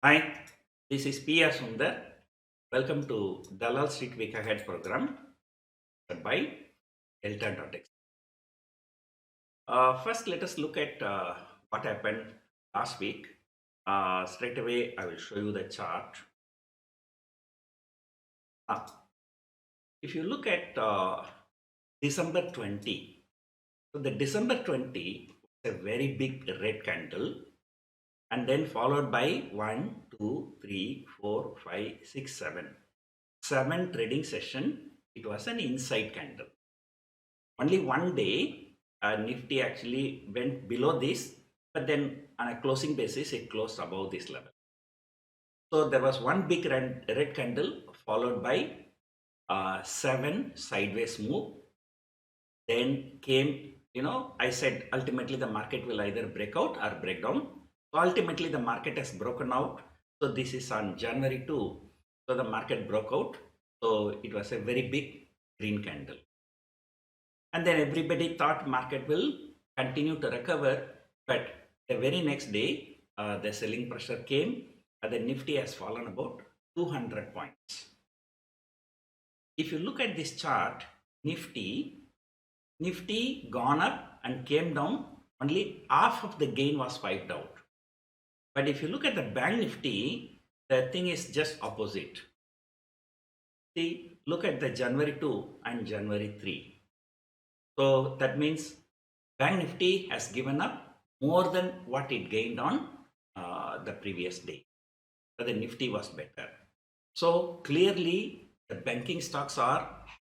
Hi, this is P.R. Sundar. Welcome to Dalal Street Week Ahead program by Delta.x. First, let us look at what happened last week. Straight away, I will show you the chart. Now, if you look at December 20, so the December 20 was a very big red candle, and then followed by 1, 2, 3, 4, 5, 6, 7. 7 trading session, it was an inside candle. Only one day, Nifty actually went below this, but then on a closing basis, it closed above this level. So there was one big red candle followed by 7 sideways move. Then came, I said ultimately the market will either break out or break down. So ultimately the market has broken out. So this is on January 2. So the market broke out. So it was a very big green candle. And then everybody thought market will continue to recover. But the very next day, the selling pressure came. The Nifty has fallen about 200 points. If you look at this chart, Nifty gone up and came down, only half of the gain was wiped out. But if you look at the Bank Nifty, the thing is just opposite. See, look at the January 2 and January 3. So that means Bank Nifty has given up more than what it gained on the previous day. But the Nifty was better. So clearly the banking stocks are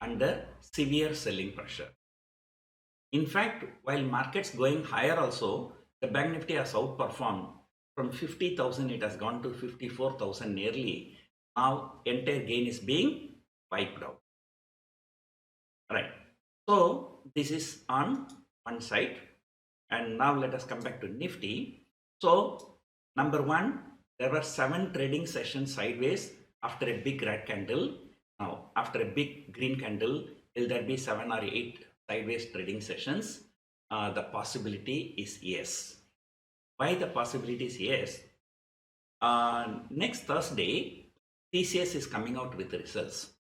under severe selling pressure. In fact, while markets going higher also, the Bank Nifty has outperformed. From 50,000, it has gone to 54,000 nearly. Now, entire gain is being wiped out. Right. So, this is on one side. And now let us come back to Nifty. So, number one, there were 7 trading sessions sideways after a big red candle. Now, after a big green candle, will there be 7 or 8 sideways trading sessions? The possibility is yes. Why the possibility is yes? Next Thursday, TCS is coming out with the results.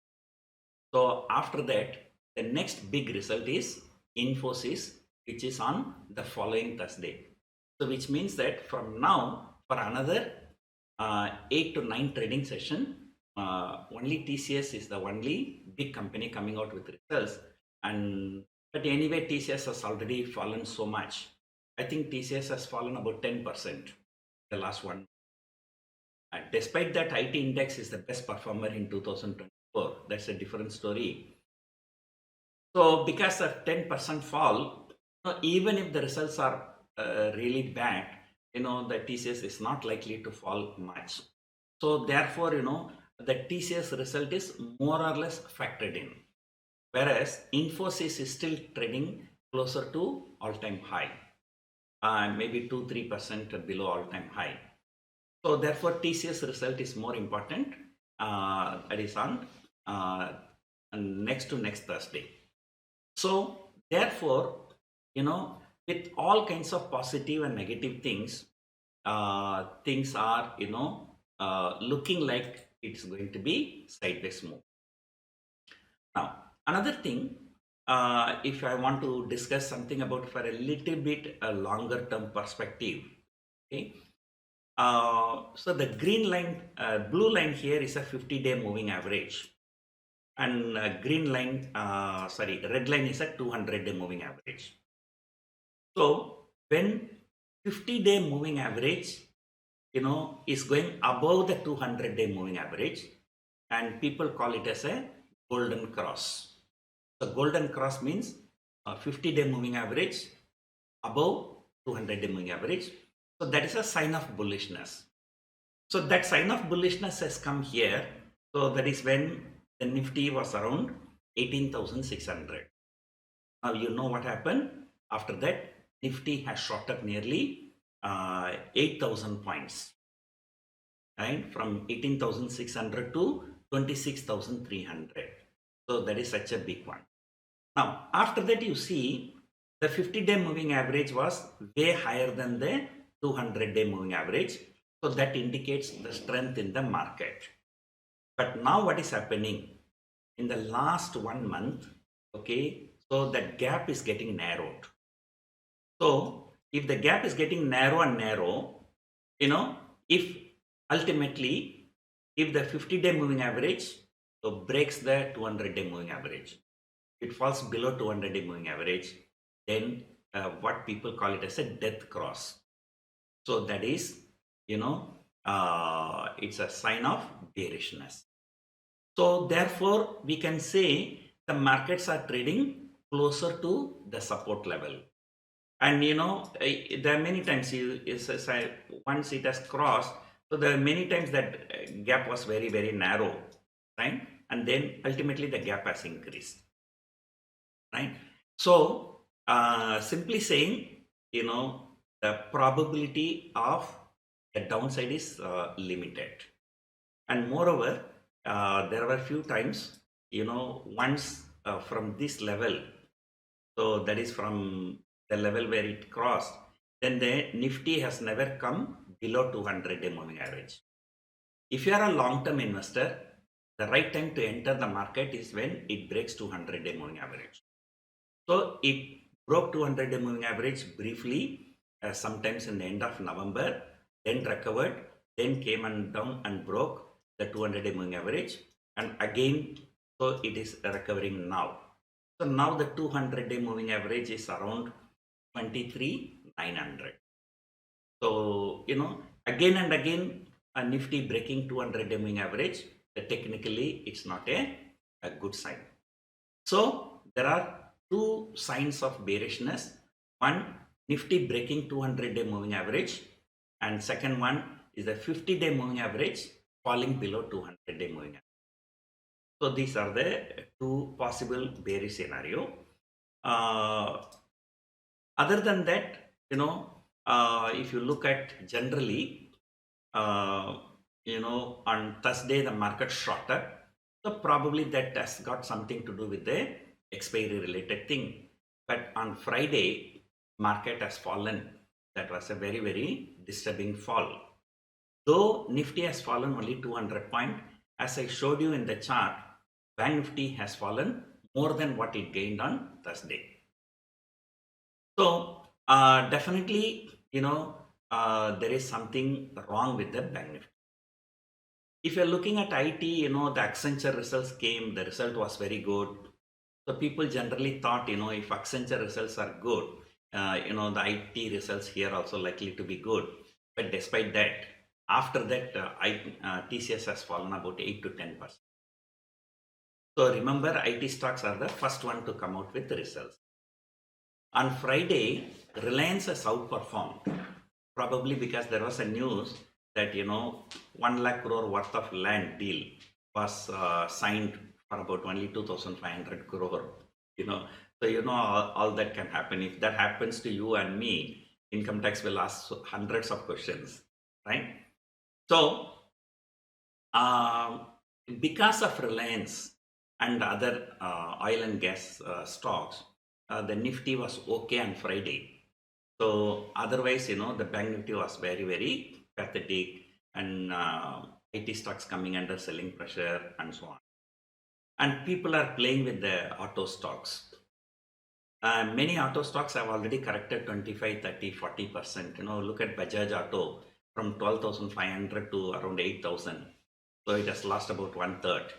So after that, the next big result is Infosys, which is on the following Thursday. So which means that from now, for another 8 to 9 trading session, only TCS is the only big company coming out with results. But anyway, TCS has already fallen so much. I think TCS has fallen about 10% the last one. And despite that, IT index is the best performer in 2024. That's a different story. So because of 10% fall, even if the results are really bad, the TCS is not likely to fall much. So therefore, the TCS result is more or less factored in. Whereas Infosys is still trading closer to all-time high, maybe 2-3% below all-time high. So therefore, TCS result is more important. That is on next Thursday. So therefore, with all kinds of positive and negative things, things are looking like it's going to be sideways move. Now, another thing, if I want to discuss something about for a little bit a longer term perspective, okay. So the green line, blue line here is a 50-day moving average, and red line is a 200-day moving average. So when 50-day moving average, is going above the 200-day moving average, and people call it as a golden cross. The golden cross means 50-day moving average above 200-day moving average. So that is a sign of bullishness. So that sign of bullishness has come here. So that is when the Nifty was around 18,600. Now you know what happened. After that, Nifty has shot up nearly 8,000 points. Right? From 18,600 to 26,300. So that is such a big one. Now, after that, you see the 50-day moving average was way higher than the 200-day moving average. So that indicates the strength in the market. But now what is happening in the last 1 month? Okay, so that gap is getting narrowed. So if the gap is getting narrow and narrow, if ultimately if the 50-day moving average so breaks the 200-day moving average, it falls below 200-day moving average, then what people call it as a death cross. So that is, it's a sign of bearishness. So therefore, we can say the markets are trading closer to the support level. And there are many times once it has crossed, so there are many times that gap was very, very narrow, right? And then ultimately the gap has increased, right? So simply saying, the probability of the downside is limited. And moreover, there were few times, once from this level, so that is from the level where it crossed, then the Nifty has never come below 200-day moving average. If you are a long-term investor, the right time to enter the market is when it breaks 200-day moving average. So it broke 200-day moving average briefly, sometimes in the end of November, then recovered, then came down and broke the 200-day moving average, and again, so it is recovering now. So now the 200-day moving average is around 23,900. So, again and again, a Nifty breaking 200-day moving average, technically it's not a good sign. So there are two signs of bearishness. One, Nifty breaking 200-day moving average, and second one is the 50-day moving average falling below 200-day moving average. So these are the two possible bearish scenario. Other than that, if you look at generally, on Thursday the market shot up. So probably that has got something to do with the expiry related thing. But on Friday, market has fallen. That was a very, very disturbing fall. Though Nifty has fallen only 200 points, as I showed you in the chart, Bank Nifty has fallen more than what it gained on Thursday. So definitely, there is something wrong with the Bank Nifty. If you're looking at IT, the Accenture results came, the result was very good. So people generally thought, if Accenture results are good, the IT results here also likely to be good. But despite that, after that, TCS has fallen about 8 to 10%. So remember, IT stocks are the first one to come out with the results. On Friday, Reliance has outperformed, probably because there was a news that 1 lakh crore worth of land deal was signed for about only 2,500 crore. So all that can happen. If that happens to you and me, income tax will ask hundreds of questions, right? So because of Reliance and other oil and gas stocks, the Nifty was okay on Friday. So otherwise, the Bank Nifty was very, very pathetic, and IT stocks coming under selling pressure and so on. And people are playing with the auto stocks. Many auto stocks have already corrected 25, 30, 40%. Look at Bajaj Auto from 12,500 to around 8,000. So it has lost about 1/3.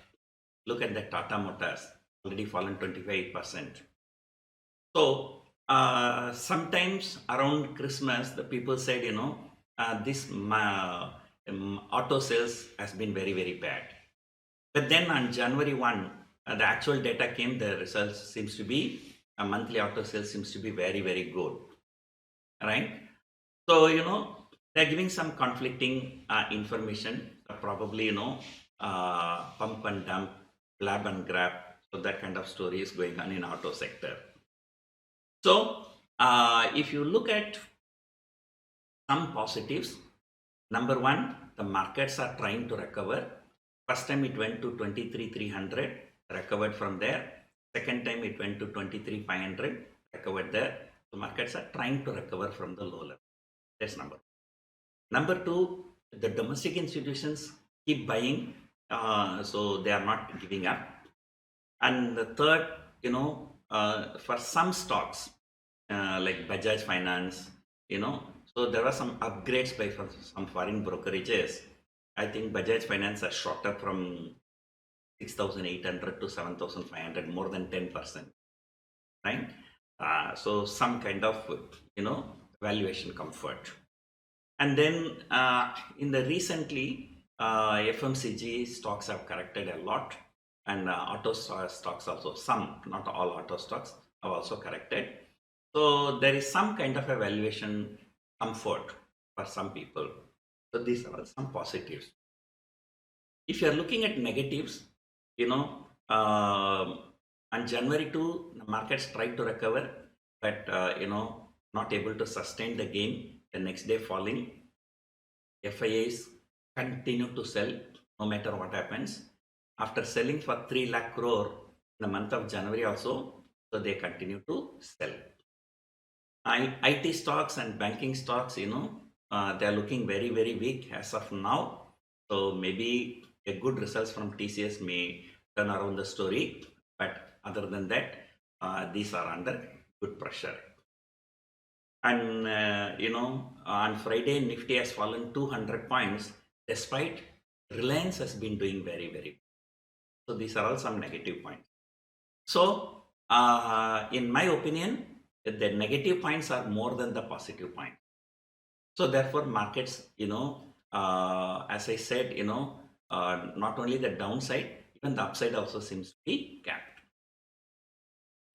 Look at the Tata Motors, already fallen 25%. So sometimes around Christmas, the people said, this auto sales has been very, very bad. But then on January 1, the actual data came, the results seems to be, monthly auto sales seems to be very, very good, right? So, they're giving some conflicting information, probably, pump and dump, blab and grab. So that kind of story is going on in auto sector. So if you look at some positives, number one, the markets are trying to recover. First time it went to 23,300, recovered from there. Second time it went to 23,500, recovered there. The markets are trying to recover from the low level. That's number one. Number two, the domestic institutions keep buying, so they are not giving up. And the third, for some stocks like Bajaj Finance, so there are some upgrades by some foreign brokerages. I think Bajaj Finance has shot up from 6,800 to 7,500, more than 10%, right? So some kind of, valuation comfort. And then in the recently, FMCG stocks have corrected a lot, and auto stocks also, some, not all auto stocks, have also corrected. So there is some kind of a valuation comfort for some people. So these are some positives. If you are looking at negatives, on January 2, the markets tried to recover, but not able to sustain the gain. The next day falling. FIIs continue to sell no matter what happens. After selling for 3 lakh crore in the month of January also, so they continue to sell. IT stocks and banking stocks, they are looking very, very weak as of now. So maybe a good results from TCS may turn around the story, but other than that, these are under good pressure. And on Friday, Nifty has fallen 200 points, despite Reliance has been doing very, very well. So these are all some negative points. So in my opinion, the negative points are more than the positive points. So therefore, markets, as I said, not only the downside, even the upside also seems to be capped.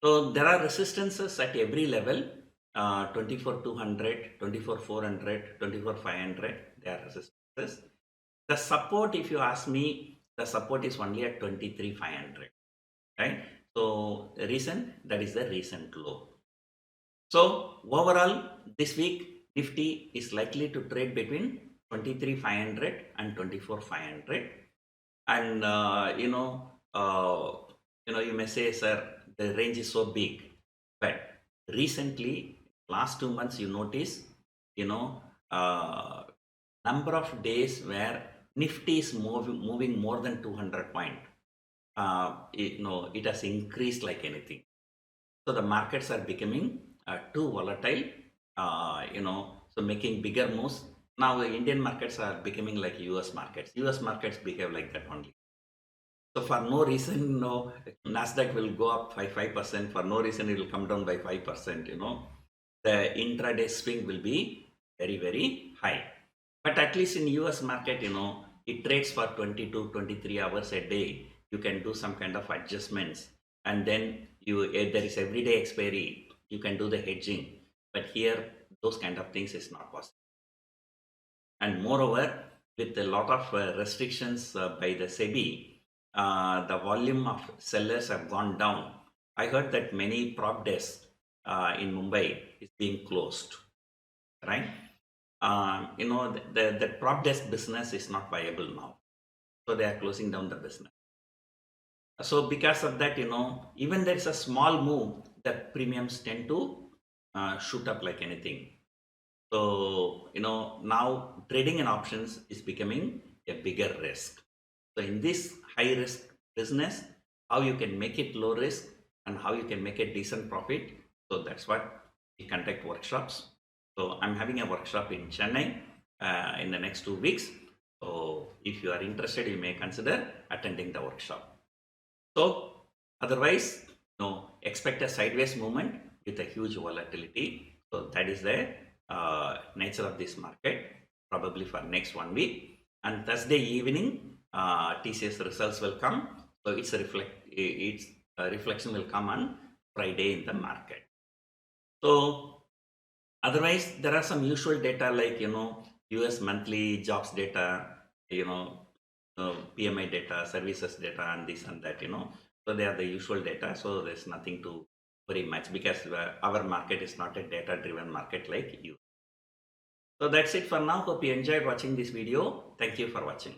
So there are resistances at every level. 24,200, 24,400, 24,500, they are resistances. The support, if you ask me, the support is only at 23,500, right? So the reason, that is the recent low. So overall, this week, Nifty is likely to trade between 23,500 and 24,500. And, you may say, sir, the range is so big, but recently, last 2 months, you notice, number of days where Nifty is moving more than 200 point. It has increased like anything. So the markets are becoming too volatile, so making bigger moves. Now the Indian markets are becoming like US markets. US markets behave like that only. So for no reason, Nasdaq will go up by 5%. For no reason, it will come down by 5%. The intraday swing will be very, very high. But at least in US market, it trades for 22, 23 hours a day. You can do some kind of adjustments, and then there is everyday expiry. You can do the hedging. But here, those kind of things is not possible. And moreover, with a lot of restrictions by the SEBI, the volume of sellers have gone down. I heard that many prop desks in Mumbai is being closed, right? The prop desk business is not viable now. So they are closing down the business. So because of that, even there is a small move, the premiums tend to shoot up like anything. So, now trading in options is becoming a bigger risk. So in this high risk business, how you can make it low risk and how you can make a decent profit. So that's what we conduct workshops. So I'm having a workshop in Chennai in the next 2 weeks. So if you are interested, you may consider attending the workshop. So otherwise, expect a sideways movement with a huge volatility. So that is the nature of this market, probably for next 1 week. And Thursday evening, TCS results will come. So its reflection will come on Friday in the market. So otherwise, there are some usual data like, US monthly jobs data, PMI data, services data, and this and that, So they are the usual data. So there's nothing to worry much because our market is not a data-driven market like you. So that's it for now. Hope you enjoyed watching this video. Thank you for watching.